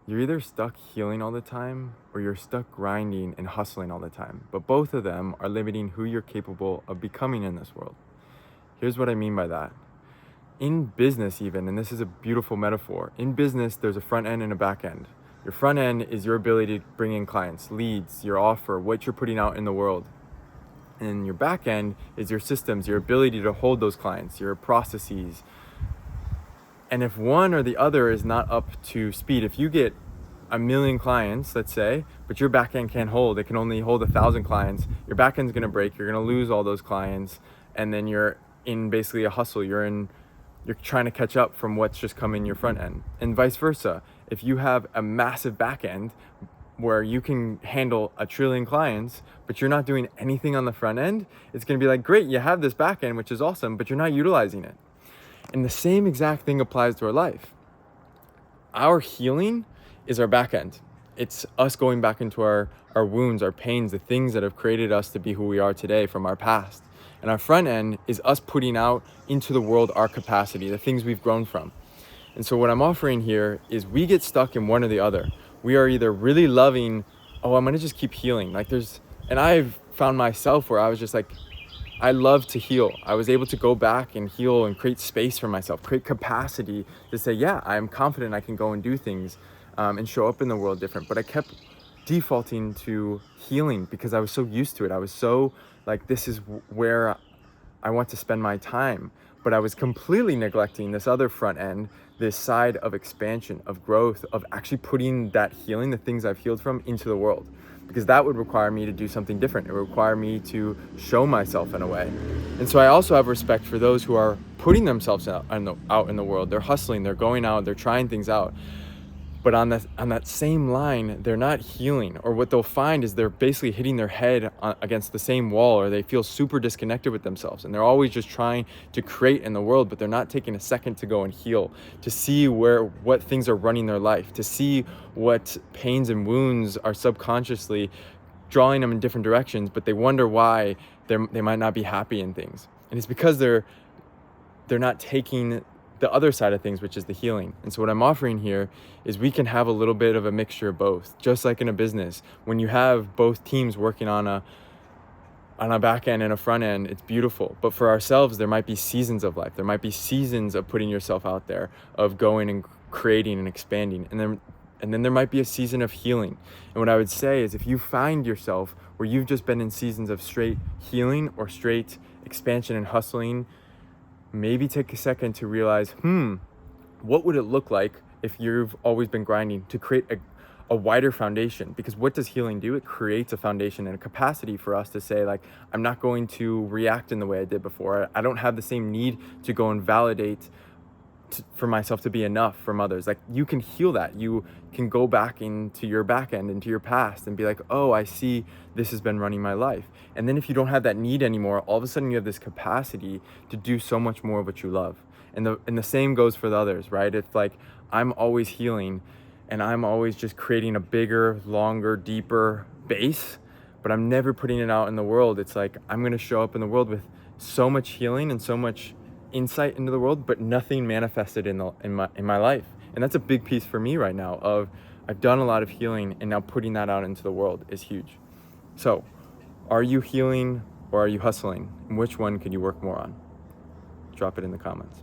You're either stuck healing all the time or you're stuck grinding and hustling all the time. But both of them are limiting who you're capable of becoming in this world. Here's what I mean by that. In business, even, and this is a beautiful metaphor, in business, there's a front end and a back end. Your front end is your ability to bring in clients, leads, your offer, what you're putting out in the world. And your back end is your systems, your ability to hold those clients, your processes. And if one or the other is not up to speed, if you get 1,000,000 clients, let's say, but your back end can't hold, it can only hold 1,000 clients, your back end's gonna break, you're gonna lose all those clients, and then you're in basically a hustle. You're trying to catch up from what's just come in your front end. And vice versa. If you have a massive back end where you can handle 1,000,000,000,000 clients, but you're not doing anything on the front end, it's gonna be like, great, you have this back end, which is awesome, but you're not utilizing it. And the same exact thing applies to our life. Our healing is our back end. It's us going back into our wounds, our pains, the things that have created us to be who we are today from our past. And our front end is us putting out into the world our capacity, the things we've grown from. And so what I'm offering here is we get stuck in one or the other. We are either really loving, oh, I'm gonna just keep healing. And I've found myself where I was just like, I love to heal. I was able to go back and heal and create space for myself, create capacity to say, yeah, I'm confident I can go and do things and show up in the world different. But I kept defaulting to healing because I was so used to it. I was so like, this is where I want to spend my time. But I was completely neglecting this other front end, this side of expansion, of growth, of actually putting that healing, the things I've healed from, into the world. Because that would require me to do something different. It would require me to show myself in a way. And so I also have respect for those who are putting themselves out in the world. They're hustling, they're going out, they're trying things out. But on that same line, they're not healing, or what they'll find is they're basically hitting their head against the same wall, or they feel super disconnected with themselves, and they're always just trying to create in the world, but they're not taking a second to go and heal, to see what things are running their life, to see what pains and wounds are subconsciously drawing them in different directions, but they wonder why they might not be happy in things. And it's because they're not taking the other side of things, which is the healing. And so what I'm offering here is we can have a little bit of a mixture of both. Just like in a business, when you have both teams working on a back end and a front end, it's beautiful. But for ourselves, there might be seasons of life. There might be seasons of putting yourself out there, of going and creating and expanding. And then there might be a season of healing. And what I would say is, if you find yourself where you've just been in seasons of straight healing or straight expansion and hustling, maybe take a second to realize, what would it look like if you've always been grinding, to create a wider foundation? Because what does healing do? It creates a foundation and a capacity for us to say, like, I'm not going to react in the way I did before. I don't have the same need to go and validate for myself to be enough from others. Like, you can heal that. You can go back into your back end, into your past, and be like, oh, I see this has been running my life. And then if you don't have that need anymore, all of a sudden you have this capacity to do so much more of what you love. And the same goes for the others, right? It's like, I'm always healing and I'm always just creating a bigger, longer, deeper base, but I'm never putting it out in the world. It's like, I'm going to show up in the world with so much healing and so much insight into the world, but nothing manifested in my life. And that's a big piece for me right now, of I've done a lot of healing, and now putting that out into the world is huge. So are you healing or are you hustling? And which one could you work more on? Drop it in the comments.